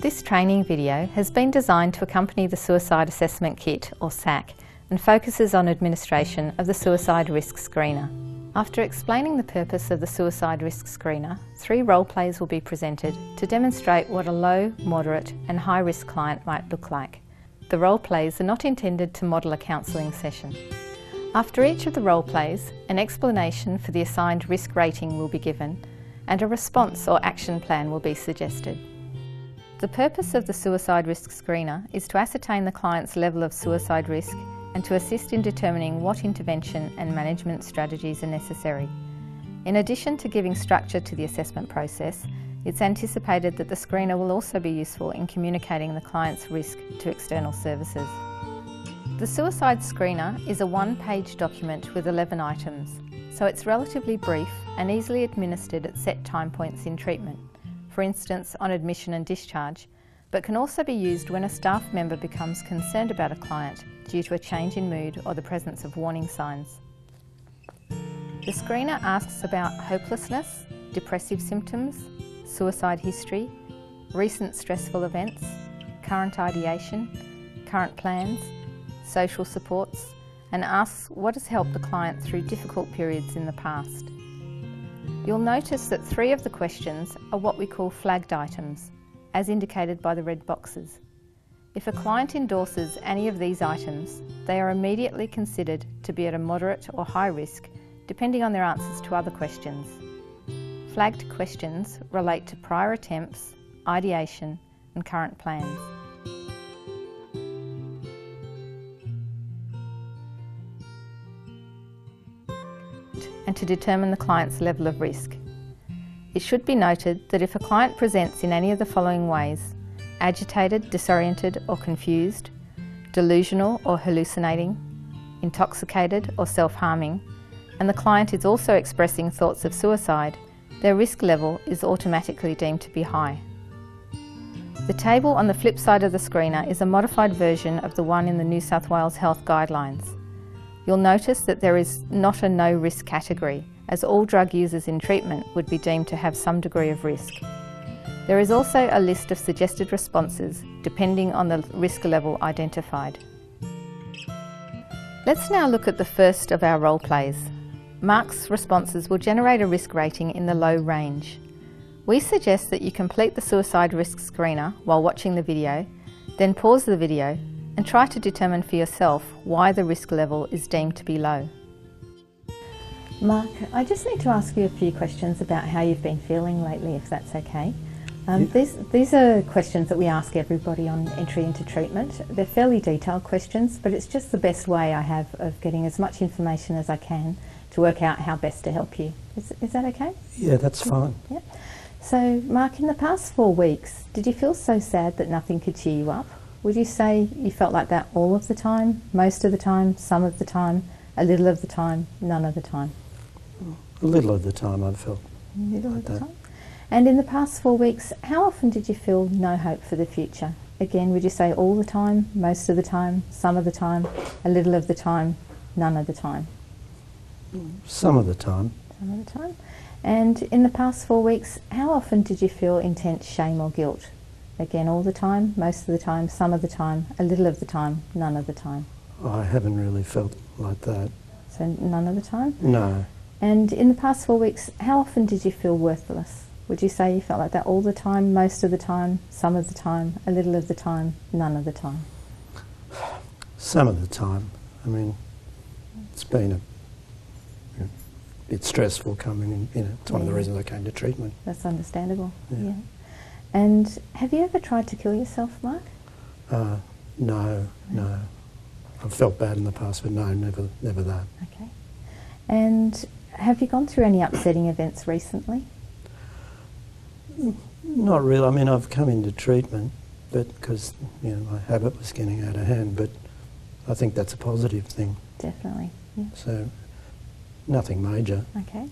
This training video has been designed to accompany the Suicide Assessment Kit, or SAK, and focuses on administration of the Suicide Risk Screener. After explaining the purpose of the Suicide Risk Screener, 3 role plays will be presented to demonstrate what a low, moderate and high risk client might look like. The role plays are not intended to model a counselling session. After each of the role plays, an explanation for the assigned risk rating will be given and a response or action plan will be suggested. The purpose of the Suicide Risk Screener is to ascertain the client's level of suicide risk and to assist in determining what intervention and management strategies are necessary. In addition to giving structure to the assessment process, it's anticipated that the screener will also be useful in communicating the client's risk to external services. The Suicide Screener is a 1-page document with 11 items, so it's relatively brief and easily administered at set time points in treatment, for instance on admission and discharge, but can also be used when a staff member becomes concerned about a client due to a change in mood or the presence of warning signs. The screener asks about hopelessness, depressive symptoms, suicide history, recent stressful events, current ideation, current plans, social supports, and asks what has helped the client through difficult periods in the past. You'll notice that 3 of the questions are what we call flagged items, as indicated by the red boxes. If a client endorses any of these items, they are immediately considered to be at a moderate or high risk, depending on their answers to other questions. Flagged questions relate to prior attempts, ideation, and current plans. And to determine the client's level of risk. It should be noted that if a client presents in any of the following ways: agitated, disoriented or confused, delusional or hallucinating, intoxicated or self-harming, and the client is also expressing thoughts of suicide, their risk level is automatically deemed to be high. The table on the flip side of the screener is a modified version of the one in the New South Wales Health Guidelines. You'll notice that there is not a no risk category, as all drug users in treatment would be deemed to have some degree of risk. There is also a list of suggested responses depending on the risk level identified. Let's now look at the first of our role plays. Mark's responses will generate a risk rating in the low range. We suggest that you complete the Suicide Risk Screener while watching the video, then pause the video and try to determine for yourself why the risk level is deemed to be low. Mark, I just need to ask you a few questions about how you've been feeling lately, if that's okay. These are questions that we ask everybody on entry into treatment. They're fairly detailed questions, but it's just the best way I have of getting as much information as I can to work out how best to help you. Is that okay? Yeah, that's fine. Yeah. So, Mark, in the past 4 weeks, did you feel so sad that nothing could cheer you up? Would you say you felt like that all of the time, most of the time, some of the time, a little of the time, none of the time? A little of the time I've felt little like of the that. time. And in the past 4 weeks, how often did you feel no hope for the future? Again, would you say all the time, most of the time, some of the time, a little of the time, none of the time? Some of the time. Some of the time. And in the past 4 weeks, how often did you feel intense shame or guilt? Again, all the time, most of the time, some of the time, a little of the time, none of the time? I haven't really felt like that. So none of the time? No. And in the past 4 weeks, how often did you feel worthless? Would you say you felt like that all the time, most of the time, some of the time, a little of the time, none of the time? Some of the time. I mean, it's been a bit stressful coming in. It's one of the reasons I came to treatment. That's understandable. Yeah. And have you ever tried to kill yourself, Mark? No. I've felt bad in the past, but no, never that. Okay. And have you gone through any upsetting events recently? Not really. I mean, I've come into treatment, but because my habit was getting out of hand. But I think that's a positive thing. Definitely. Yeah. So nothing major. Okay.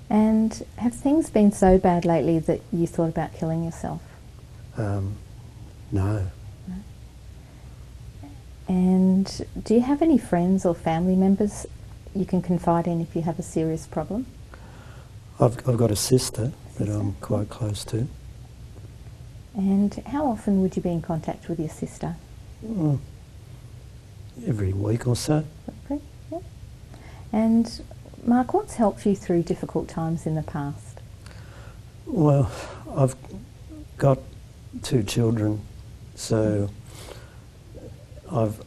And have things been so bad lately that you thought about killing yourself? No. And do you have any friends or family members you can confide in if you have a serious problem? I've got a sister that I'm quite close to. And how often would you be in contact with your sister? Every week or so. Okay, yeah. And Mark, what's helped you through difficult times in the past? Well, I've got 2 children, so I've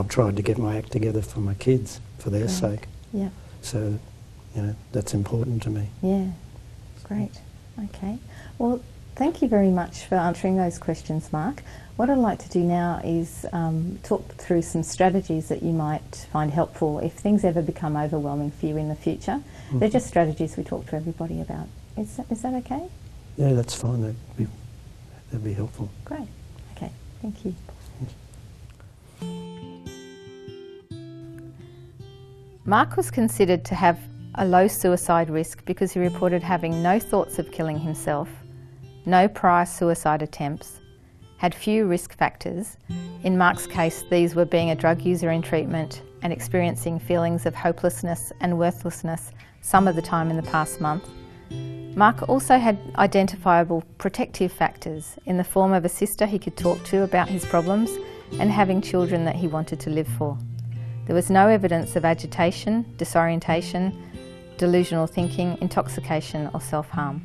tried to get my act together for my kids, for their sake. Yeah. So, that's important to me. Yeah, great. Okay. Well, thank you very much for answering those questions, Mark. What I'd like to do now is talk through some strategies that you might find helpful if things ever become overwhelming for you in the future. Mm-hmm. They're just strategies we talk to everybody about. Is that okay? Yeah, that's fine. That'd be helpful. Great. Okay, thank you. Mark was considered to have a low suicide risk because he reported having no thoughts of killing himself, no prior suicide attempts, had few risk factors. In Mark's case, these were being a drug user in treatment and experiencing feelings of hopelessness and worthlessness some of the time in the past month. Mark also had identifiable protective factors in the form of a sister he could talk to about his problems and having children that he wanted to live for. There was no evidence of agitation, disorientation, delusional thinking, intoxication or self-harm.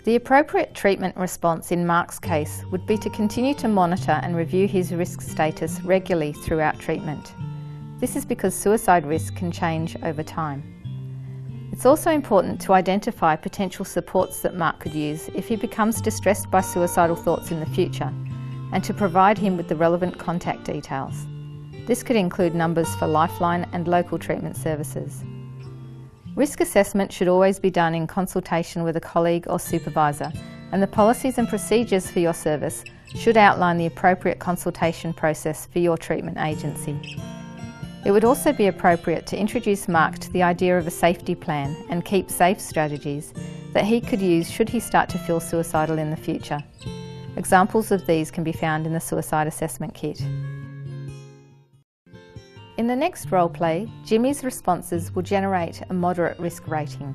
The appropriate treatment response in Mark's case would be to continue to monitor and review his risk status regularly throughout treatment. This is because suicide risk can change over time. It's also important to identify potential supports that Mark could use if he becomes distressed by suicidal thoughts in the future, and to provide him with the relevant contact details. This could include numbers for Lifeline and local treatment services. Risk assessment should always be done in consultation with a colleague or supervisor, and the policies and procedures for your service should outline the appropriate consultation process for your treatment agency. It would also be appropriate to introduce Mark to the idea of a safety plan and keep safe strategies that he could use should he start to feel suicidal in the future. Examples of these can be found in the Suicide Assessment Kit. In the next role play, Jimmy's responses will generate a moderate risk rating.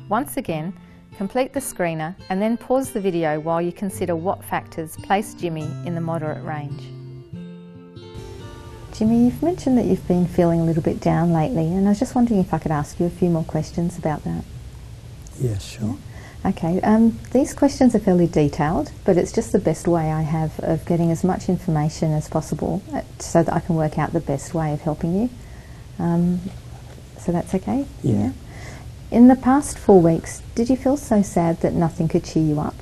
Once again, complete the screener and then pause the video while you consider what factors place Jimmy in the moderate range. Jimmy, you've mentioned that you've been feeling a little bit down lately, and I was just wondering if I could ask you a few more questions about that. Yeah, sure. Okay, these questions are fairly detailed, but it's just the best way I have of getting as much information as possible so that I can work out the best way of helping you. So that's okay? Yeah. In the past 4 weeks, did you feel so sad that nothing could cheer you up?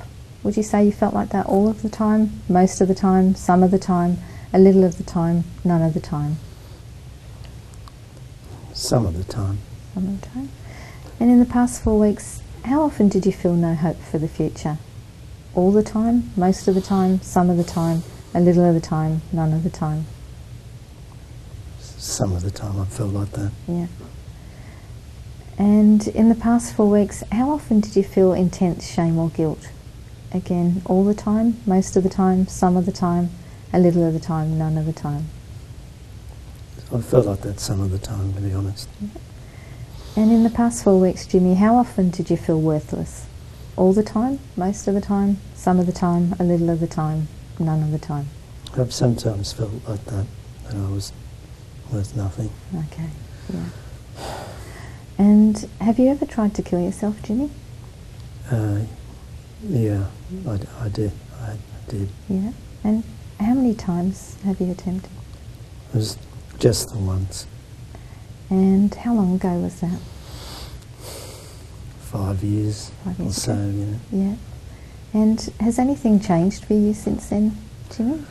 Would you say you felt like that all of the time, most of the time, some of the time, a little of the time, none of the time? Some of the time. Some of the time. And in the past 4 weeks, how often did you feel no hope for the future? All the time, most of the time, some of the time, a little of the time, none of the time? Some of the time I felt like that. Yeah. And in the past 4 weeks, how often did you feel intense shame or guilt? Again, all the time, most of the time, some of the time, a little of the time, none of the time? I felt like that some of the time, to be honest. Yeah. And in the past 4 weeks, Jimmy, how often did you feel worthless? All the time, most of the time, some of the time, a little of the time, none of the time? I've sometimes felt like that I was worth nothing. Okay, yeah. And have you ever tried to kill yourself, Jimmy? Yeah, I did. I did. Yeah. And how many times have you attempted? It was just the once. And how long ago was that? 5 years, 5 years or so, ago. Yeah. And has anything changed for you since then, Jimmy?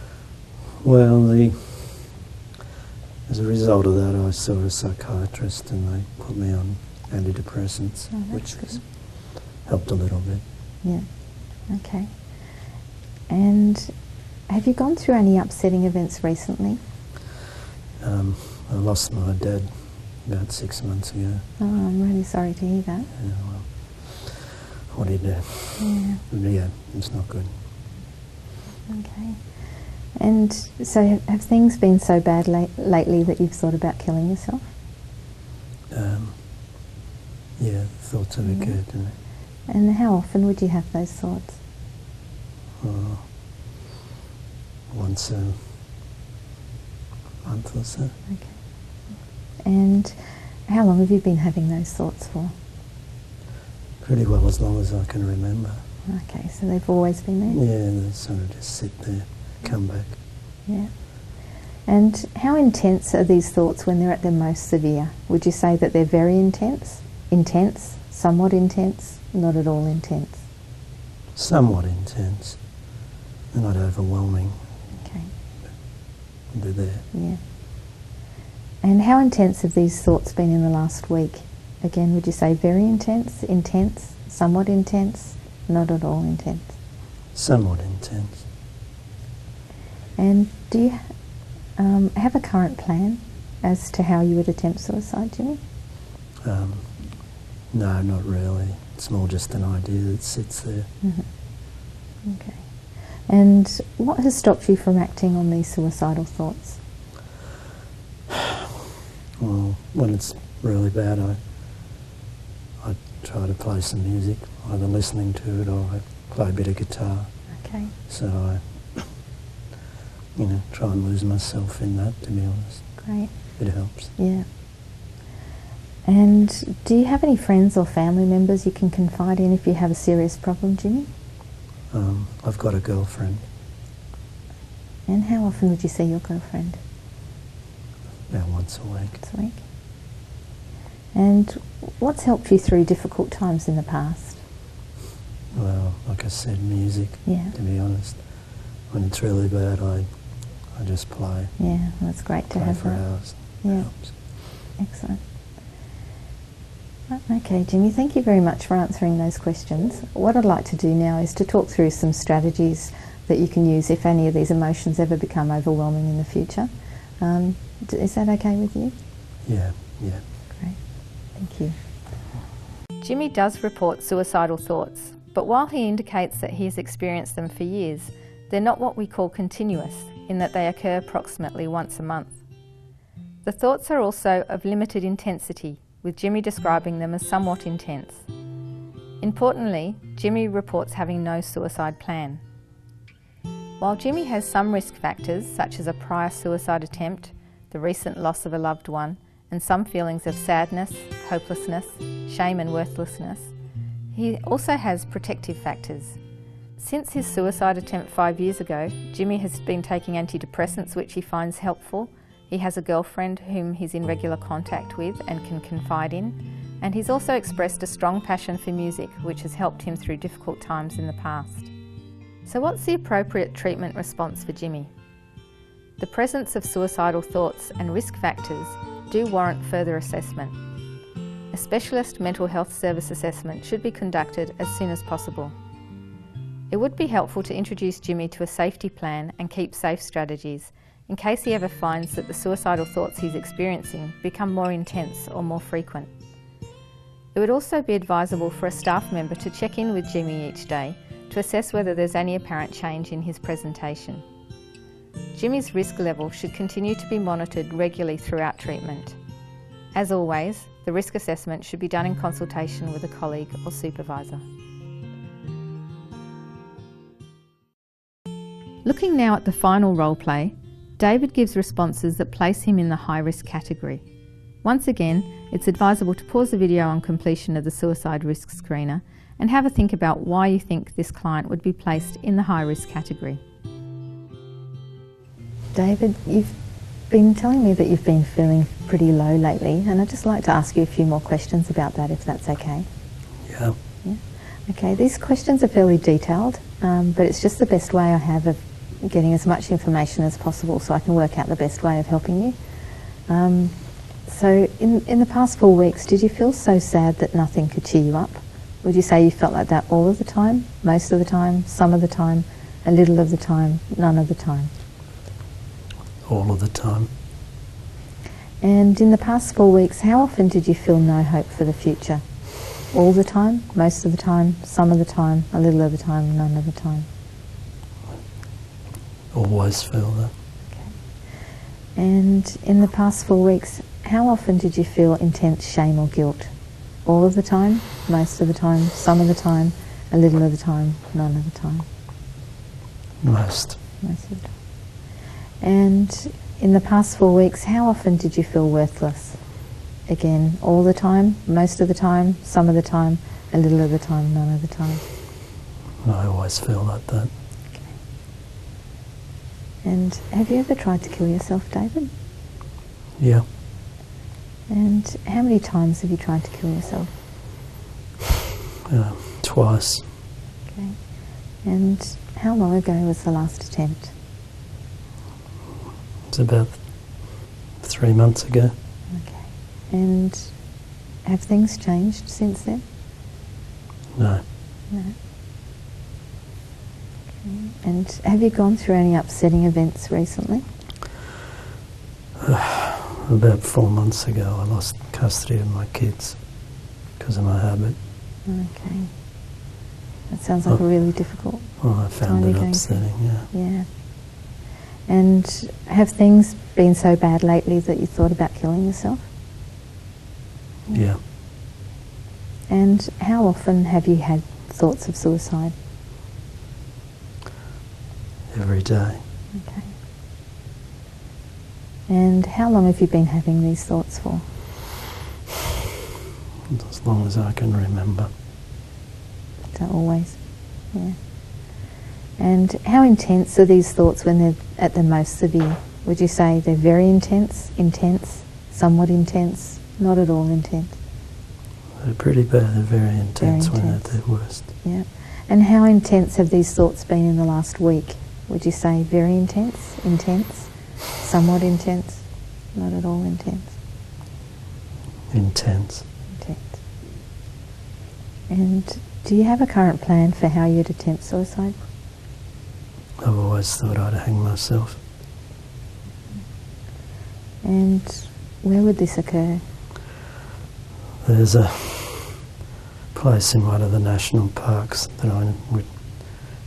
Well, as a result of that, I saw a psychiatrist and they put me on antidepressants, which has helped a little bit. Yeah. Okay. And have you gone through any upsetting events recently? I lost my dad about 6 months ago. Oh, I'm really sorry to hear that. Yeah, well, what do you do? Yeah, it's not good. Okay. And so have things been so bad lately that you've thought about killing yourself? Yeah, thoughts have occurred to me. And how often would you have those thoughts? once a month or so. Okay. And how long have you been having those thoughts for? Pretty well as long as I can remember. Okay, so they've always been there? Yeah, they sort of just sit there, come back. Yeah. And how intense are these thoughts when they're at their most severe? Would you say that they're very intense, somewhat intense, not at all intense? Somewhat intense. They're not overwhelming. Okay. They're there. Yeah. And how intense have these thoughts been in the last week? Again, would you say very intense, somewhat intense, not at all intense? Somewhat intense. And do you have a current plan as to how you would attempt suicide, Jimmy? No, not really. It's more just an idea that sits there. Mm-hmm. Okay. And what has stopped you from acting on these suicidal thoughts? Well, when it's really bad, I try to play some music, either listening to it or I play a bit of guitar. Okay. So I, try and lose myself in that, to be honest. Great. It helps. Yeah. And do you have any friends or family members you can confide in if you have a serious problem, Jimmy? I've got a girlfriend. And how often would you see your girlfriend? About once a week. Once a week. And what's helped you through difficult times in the past? Well, like I said, music, Yeah. to be honest. When it's really bad, I just play. Yeah, well, it's great to Play have for that. hours. Yeah. It helps. Excellent. Okay, Jimmy, thank you very much for answering those questions. What I'd like to do now is to talk through some strategies that you can use if any of these emotions ever become overwhelming in the future. Is that okay with you? Yeah. Great, thank you. Jimmy does report suicidal thoughts, but while he indicates that he has experienced them for years, they're not what we call continuous, in that they occur approximately once a month. The thoughts are also of limited intensity, with Jimmy describing them as somewhat intense. Importantly, Jimmy reports having no suicide plan. While Jimmy has some risk factors, such as a prior suicide attempt, the recent loss of a loved one, and some feelings of sadness, hopelessness, shame and worthlessness, he also has protective factors. Since his suicide attempt 5 years ago, Jimmy has been taking antidepressants, which he finds helpful. He has a girlfriend whom he's in regular contact with and can confide in, and he's also expressed a strong passion for music, which has helped him through difficult times in the past. So what's the appropriate treatment response for Jimmy? The presence of suicidal thoughts and risk factors do warrant further assessment. A specialist mental health service assessment should be conducted as soon as possible. It would be helpful to introduce Jimmy to a safety plan and keep safe strategies in case he ever finds that the suicidal thoughts he's experiencing become more intense or more frequent. It would also be advisable for a staff member to check in with Jimmy each day to assess whether there's any apparent change in his presentation. Jimmy's risk level should continue to be monitored regularly throughout treatment. As always, the risk assessment should be done in consultation with a colleague or supervisor. Looking now at the final role play, David gives responses that place him in the high-risk category. Once again, it's advisable to pause the video on completion of the suicide risk screener and have a think about why you think this client would be placed in the high-risk category. David, you've been telling me that you've been feeling pretty low lately, and I'd just like to ask you a few more questions about that, if that's okay. Yeah. Okay, these questions are fairly detailed, but it's just the best way I have of getting as much information as possible so I can work out the best way of helping you. So in the past 4 weeks, did you feel so sad that nothing could cheer you up? Would you say you felt like that all of the time, most of the time, some of the time, a little of the time, none of the time? All of the time. And in the past 4 weeks, how often did you feel no hope for the future? All the time, most of the time, some of the time, a little of the time, none of the time? Always feel that. Okay. And in the past 4 weeks, how often did you feel intense shame or guilt? All of the time, most of the time, some of the time, a little of the time, none of the time? Most. Most of the time. And in the past 4 weeks, how often did you feel worthless? Again, all the time, most of the time, some of the time, a little of the time, none of the time? I always feel like that. Okay. And have you ever tried to kill yourself, David? Yeah. And how many times have you tried to kill yourself? Twice. Okay. And how long ago was the last attempt? It's about 3 months ago. Okay. And have things changed since then? No. No. Okay. And have you gone through any upsetting events recently? About 4 months ago, I lost custody of my kids because of my habit. Okay. That sounds like a really difficult Well, I found time it you're going upsetting, through. Yeah. And have things been so bad lately that you thought about killing yourself? Yeah. And how often have you had thoughts of suicide? Every day. Okay. And how long have you been having these thoughts for? As long as I can remember. So always? Yeah. And how intense are these thoughts when they're at the most severe? Would you say they're very intense, somewhat intense, not at all intense? They're pretty bad, they're very intense when they're at intense. their worst. Yeah. And how intense have these thoughts been in the last week? Would you say very intense, somewhat intense, not at all intense? Intense. Intense. And do you have a current plan for how you'd attempt suicide? I've always thought I'd hang myself. And where would this occur? There's a place in one of the national parks that I would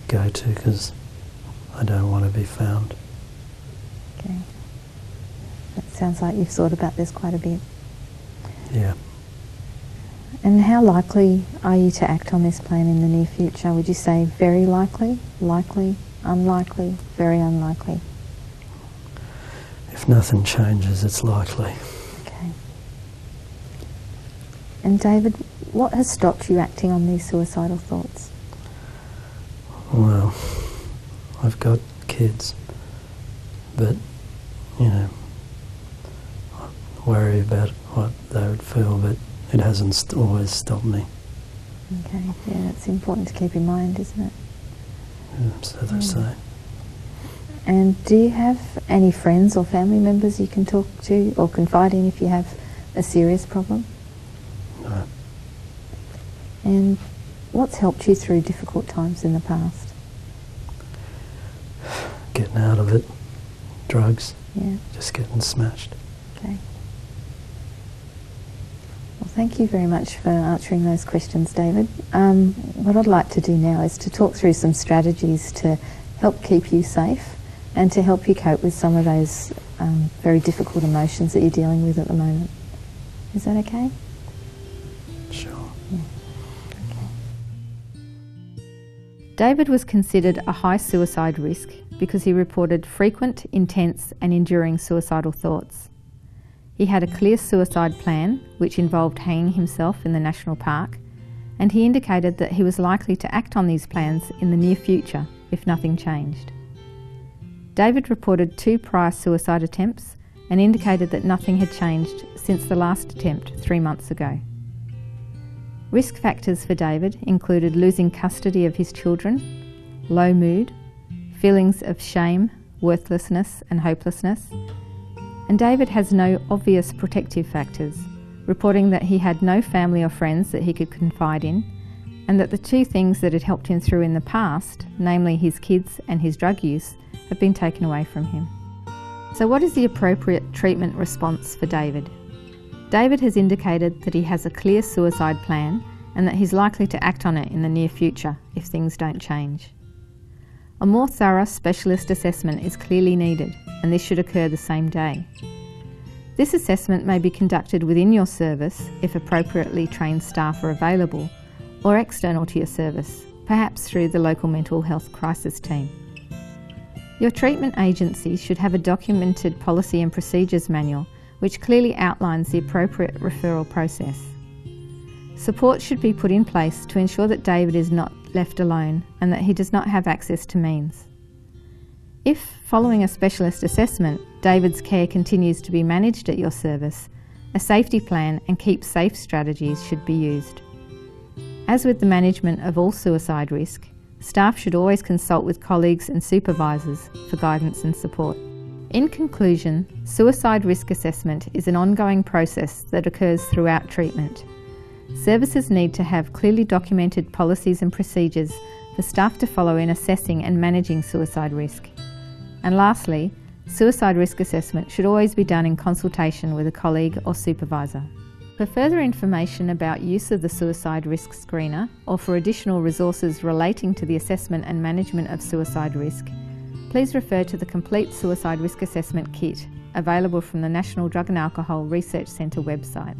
go to because I don't want to be found. Okay. That sounds like you've thought about this quite a bit. Yeah. And how likely are you to act on this plan in the near future? Would you say very likely, likely, unlikely, very unlikely? If nothing changes, it's likely. Okay. And David, what has stopped you acting on these suicidal thoughts? Well, I've got kids, but, you know, I worry about what they would feel, but it hasn't always stopped me. Okay, yeah, that's important to keep in mind, isn't it? Yeah, so they say. And do you have any friends or family members you can talk to or confide in if you have a serious problem? No. And what's helped you through difficult times in the past? Getting out of it. Drugs. Yeah. Just getting smashed. Okay. Well, thank you very much for answering those questions, David. What I'd like to do now is to talk through some strategies to help keep you safe and to help you cope with some of those very difficult emotions that you're dealing with at the moment. Is that okay? Sure. Yeah. Okay. David was considered a high suicide risk because he reported frequent, intense and enduring suicidal thoughts. He had a clear suicide plan, which involved hanging himself in the national park, and he indicated that he was likely to act on these plans in the near future if nothing changed. David reported 2 prior suicide attempts and indicated that nothing had changed since the last attempt 3 months ago. Risk factors for David included losing custody of his children, low mood, feelings of shame, worthlessness and hopelessness, and David has no obvious protective factors, reporting that he had no family or friends that he could confide in, and that the 2 things that had helped him through in the past, namely his kids and his drug use, have been taken away from him. So what is the appropriate treatment response for David? David has indicated that he has a clear suicide plan and that he's likely to act on it in the near future if things don't change. A more thorough specialist assessment is clearly needed, and this should occur the same day. This assessment may be conducted within your service if appropriately trained staff are available, or external to your service, perhaps through the local mental health crisis team. Your treatment agency should have a documented policy and procedures manual which clearly outlines the appropriate referral process. Support should be put in place to ensure that David is not left alone and that he does not have access to means. If, following a specialist assessment, David's care continues to be managed at your service, a safety plan and keep safe strategies should be used. As with the management of all suicide risk, staff should always consult with colleagues and supervisors for guidance and support. In conclusion, suicide risk assessment is an ongoing process that occurs throughout treatment. Services need to have clearly documented policies and procedures for staff to follow in assessing and managing suicide risk. And lastly, suicide risk assessment should always be done in consultation with a colleague or supervisor. For further information about use of the Suicide Risk Screener or for additional resources relating to the assessment and management of suicide risk, please refer to the Complete Suicide Risk Assessment Kit available from the National Drug and Alcohol Research Centre website.